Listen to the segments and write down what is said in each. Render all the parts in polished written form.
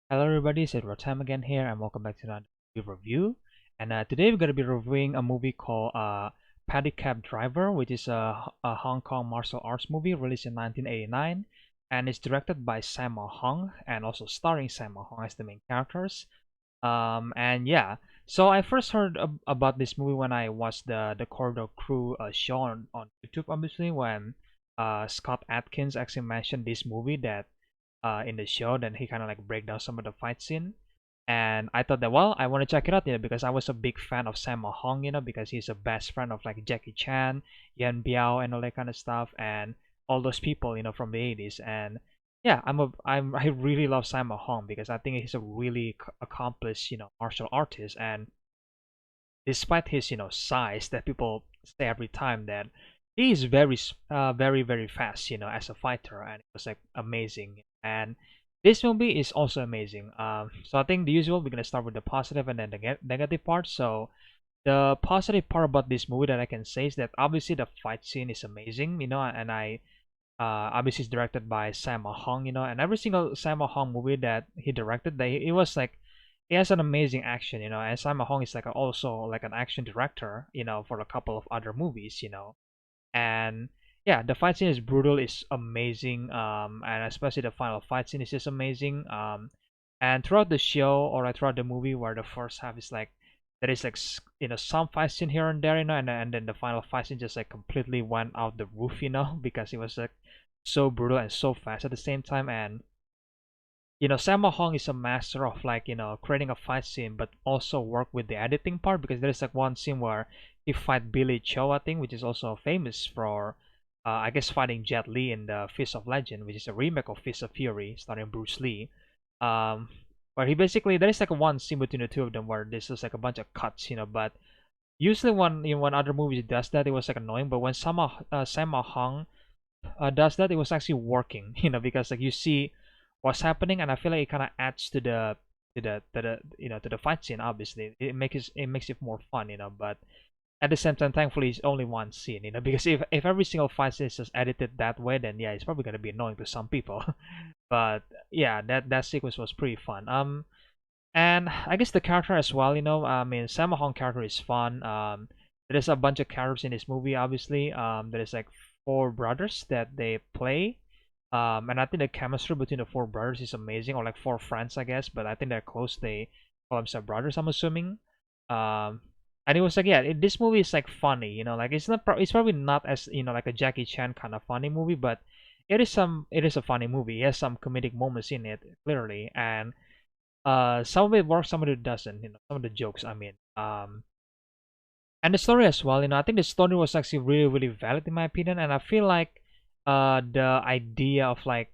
Hello everybody, it's EzraTime again here and welcome back to another movie review. And today we're going to be reviewing a movie called Pedicab Driver, which is a Hong Kong martial arts movie released in 1989, and it's directed by Sammo Hung and also starring Sammo Hung as the main characters. And yeah, so I first heard about this movie when I watched the Corridor Crew show on YouTube, obviously, when Scott Adkins actually mentioned this movie that in the show. Then he kind of like break down some of the fight scene, and I thought that well, I want to check it out, because I was a big fan of Sammo Hung, because he's a best friend of like Jackie Chan, Yan Biao, and all that kind of stuff, and all those people, from the 80s. And yeah, I really love Sammo Hung because I think he's a really accomplished, martial artist. And despite his, size, that people say every time that he is very fast, as a fighter, and it was like amazing. And this movie is also amazing. So I think the usual, we're gonna start with the positive and then the negative part. So the positive part about this movie that I can say is that obviously the fight scene is amazing, and I obviously it's directed by Sammo Hung, and every single Sammo Hung movie that he directed, it was like he has an amazing action, and Sammo Hung is like also like an action director, for a couple of other movies, and yeah, the fight scene is brutal, is amazing, and especially the final fight scene is just amazing. And throughout the show or like throughout the movie, where the first half is like there is like some fight scene here and there, and then the final fight scene just like completely went out the roof, because it was like so brutal and so fast at the same time. And Sammo Hung is a master of like creating a fight scene, but also work with the editing part, because there's like one scene where he fight Billy Cho, I think, which is also famous for I guess fighting Jet Li in the Fist of Legend, which is a remake of Fist of Fury starring Bruce Lee. Um, where he basically there is like one scene between the two of them where there's just like a bunch of cuts, but usually when other movies does that, it was like annoying, but when Sammo Hung does that, it was actually working, because like you see what's happening, and I feel like it kind of adds to the fight scene. Obviously, it makes it more fun, but at the same time, thankfully, it's only one scene, because if every single fight scene is just edited that way, then yeah, it's probably gonna be annoying to some people. But yeah, that sequence was pretty fun. And I guess the character as well, I mean, Sammo Hung character is fun. There's a bunch of characters in this movie, obviously. There's like four brothers that they play. And I think the chemistry between the four brothers is amazing, or like four friends, I guess. But I think they're close. They call themselves brothers, I'm assuming. Um, and it was like, yeah, this movie is like funny, like it's probably not as like a Jackie Chan kind of funny movie, but it is a funny movie. It has some comedic moments in it, clearly, and some of it works, some of it doesn't, some of the jokes, I mean. And the story as well, I think the story was actually really valid in my opinion, and I feel like the idea of like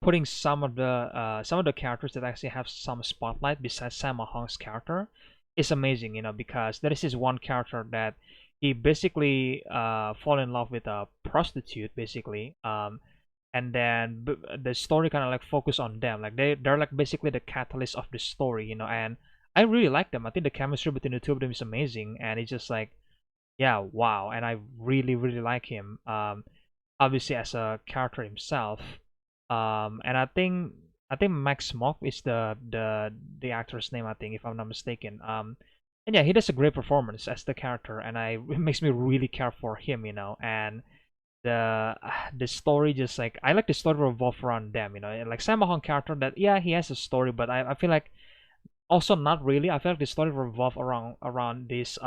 putting some of the characters that actually have some spotlight besides Sammo Hung's character is amazing, because there is this one character that he basically fall in love with a prostitute, basically. And then the story kind of like focus on them, like they're like basically the catalyst of the story, and I really like them. I think the chemistry between the two of them is amazing, and it's just like, yeah, wow. And I really like him, obviously as a character himself. And I think Max Mock is the actor's name, I think, if I'm not mistaken. And yeah, he does a great performance as the character, and it makes me really care for him, and the the story, just like I like the story revolve around them, like Sammo Hung character, that yeah, he has a story, but I feel like also not really. I feel like the story revolve around these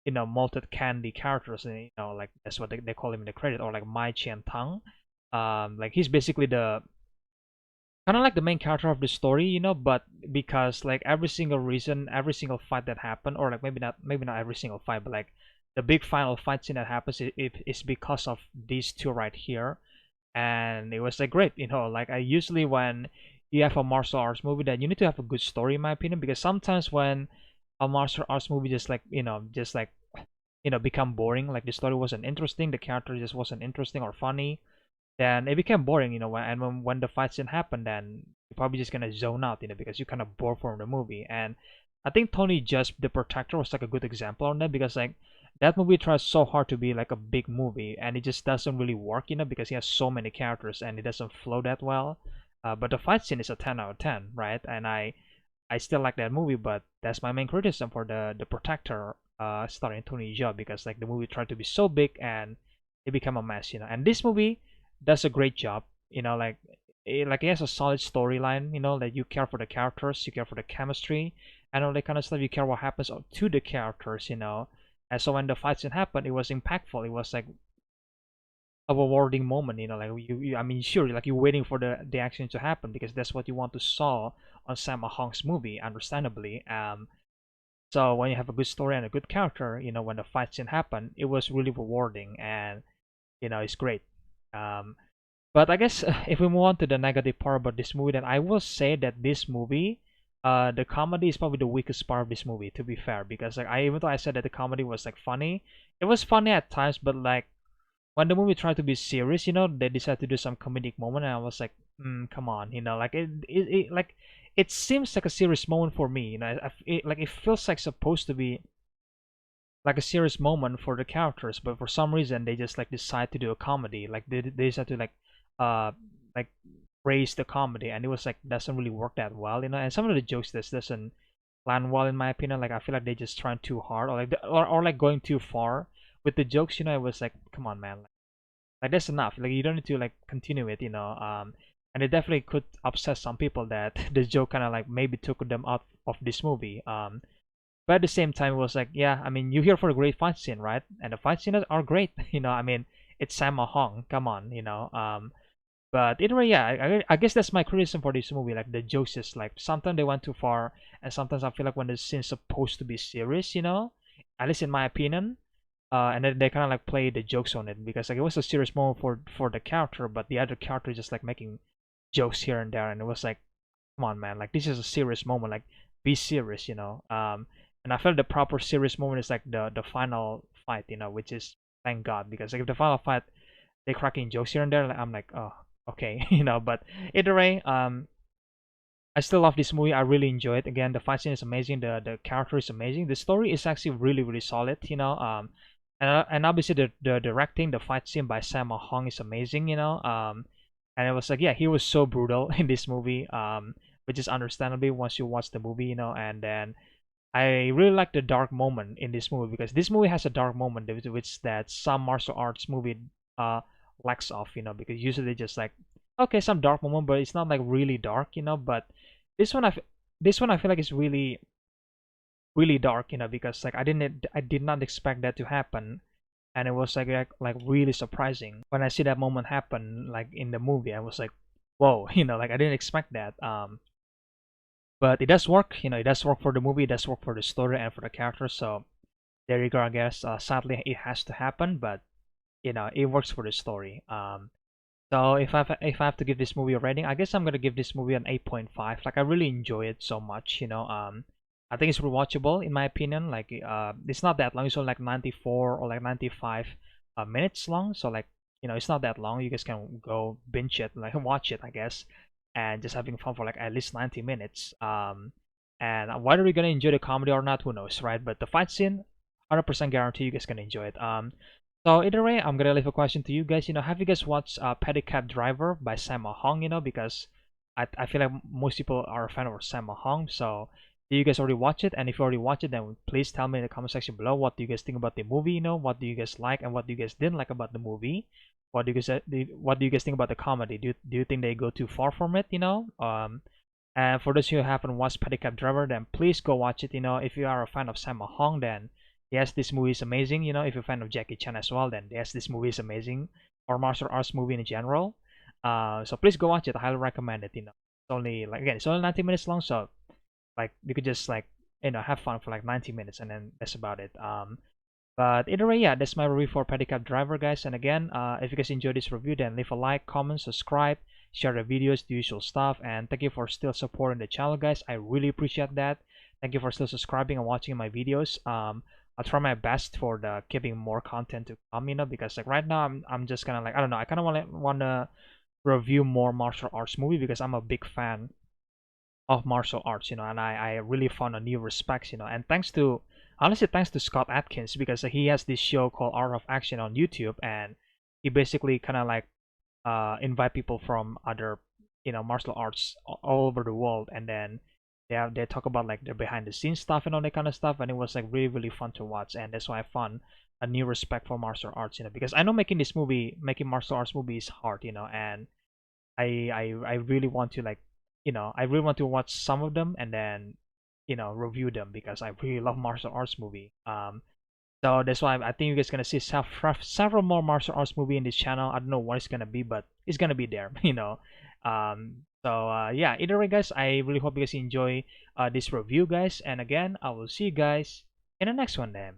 malted candy characters, and like that's what they call him in the credit, or like Mai Chen Tang. Like he's basically the kind of like the main character of the story, but because like every single reason, every single fight that happened, or like maybe not every single fight, but like the big final fight scene that happens, is because of these two right here. And it was like great, like I usually, when you have a martial arts movie, that you need to have a good story, in my opinion, because sometimes when a martial arts movie just like become boring, like the story wasn't interesting, the character just wasn't interesting or funny, then it became boring, and when the fight scene happened, then you're probably just gonna zone out, because you're kind of bored from the movie. And I think Tony Judge, The Protector, was like a good example on that, because like that movie tries so hard to be like a big movie, and it just doesn't really work, because he has so many characters and it doesn't flow that well. But the fight scene is a 10 out of 10, right? And I still like that movie, but that's my main criticism for the Protector, starring Tony Jaa, because like the movie tried to be so big and it became a mess, you know. And this movie does a great job, you know, like it has a solid storyline, you know, that you care for the characters, you care for the chemistry, and all that kind of stuff. You care what happens to the characters, you know. And so when the fight scene happened, it was impactful. It was like a rewarding moment, you know, like I mean, sure, like you're waiting for the action to happen because that's what you want to saw on Sammo Hung's movie, understandably. So when you have a good story and a good character, you know, when the fight scene happened, it was really rewarding, and you know, it's great. Um, but I guess if we move on to the negative part about this movie, then I will say that this movie, the comedy is probably the weakest part of this movie, to be fair, because like even though I said that the comedy was like funny, it was funny at times, but like when the movie tried to be serious, you know, they decided to do some comedic moment, and I was like, come on, you know, like like it seems like a serious moment for me, you know, like it feels like supposed to be like a serious moment for the characters, but for some reason they just like decide to do a comedy, like they decide to uh, like raise the comedy, and it was like doesn't really work that well, you know, and some of the jokes this doesn't land well in my opinion. Like I feel like they just trying too hard, or like or like going too far with the jokes, you know. It was like, come on, man, like that's enough. Like you don't need to like continue it, you know. And it definitely could upset some people that the joke kind of like maybe took them out of this movie. But at the same time, it was like, yeah, I mean, you're here for a great fight scene, right? And the fight scenes are great, you know. I mean, it's Sammo Hung, come on, you know. But either way, yeah, I guess that's my criticism for this movie. Like the jokes is like sometimes they went too far, and sometimes I feel like when the scene's supposed to be serious, you know, at least in my opinion, and then they kind of like play the jokes on it because like it was a serious moment for the character, but the other character just like making jokes here and there, and it was like, come on, man, like this is a serious moment, like be serious, you know. And I felt the proper serious moment is like the final fight, you know, which is thank God, because like if the final fight they cracking jokes here and there, like, I'm like, oh, okay, you know. But either way, I still love this movie. I really enjoy it. Again, the fight scene is amazing. The character is amazing. The story is actually really solid. You know, and obviously the directing, the fight scene by Sammo Hung is amazing. You know, and it was like, yeah, he was so brutal in this movie. Which is understandably once you watch the movie. You know, and then I really like the dark moment in this movie because this movie has a dark moment which that some martial arts movie uh lacks of, you know, because usually they just like, okay, some dark moment, but it's not like really dark, you know. But this one this one I feel like is really dark, you know, because like I did not expect that to happen, and it was like really surprising when I see that moment happen like in the movie. I was like, whoa, you know, like I didn't expect that. But it does work, you know, it does work for the movie, it does work for the story and for the characters. So there you go, I guess. Sadly, it has to happen, but you know, it works for the story. So if I have to give this movie a rating, I guess I'm gonna give this movie an 8.5. Like I really enjoy it so much, you know. I think it's rewatchable in my opinion. Like it's not that long. It's only like 94 or like 95 minutes long. So like, you know, it's not that long. You guys can go binge it, like watch it, I guess, and just having fun for like at least 90 minutes. And whether you're gonna enjoy the comedy or not, who knows, right? But the fight scene, 100% guarantee you guys gonna enjoy it. So either way, I'm gonna leave a question to you guys. You know, have you guys watched Pedicab Driver by Sammo Hung? You know, because I feel like most people are a fan of Sammo Hung. So do you guys already watch it? And if you already watched it, then please tell me in the comment section below what do you guys think about the movie. You know, what do you guys like and what do you guys didn't like about the movie? What do you guys what do you guys think about the comedy? Do you think they go too far from it? You know, and for those who haven't watched Pedicab Driver, then please go watch it. You know, if you are a fan of Sammo Hung, then yes, this movie is amazing. You know, if you're a fan of Jackie Chan as well, then yes, this movie is amazing. Or martial arts movie in general. So please go watch it. I highly recommend it. You know, it's only like again, it's only 90 minutes long, so like you could just like, you know, have fun for like 90 minutes, and then that's about it. But either way, yeah, that's my review for Pedicab Driver, guys. And again, if you guys enjoyed this review, then leave a like, comment, subscribe, share the videos, the usual stuff. And thank you for still supporting the channel, guys. I really appreciate that. Thank you for still subscribing and watching my videos. I'll try my best for the keeping more content to come, you know, because like right now I'm just kind of like, I don't know, I kind of want to review more martial arts movie because I'm a big fan of martial arts, you know, and I really found a new respect, you know, and thanks to, honestly, thanks to Scott Atkins, because he has this show called Art of Action on YouTube, and he basically kind of like invite people from other, martial arts all over the world, and then they talk about like the behind the scenes stuff and all that kind of stuff, and it was like really fun to watch, and that's why I found a new respect for martial arts, because I know making martial arts movie is hard, and I really want to, like, I really want to watch some of them and then review them because I really love martial arts movie. So that's why I think you guys gonna see several more martial arts movie in this channel. I don't know what it's gonna be, but it's gonna be there, yeah. Either way, guys, I really hope you guys enjoy this review, guys. And again, I will see you guys in the next one then.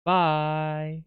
Bye.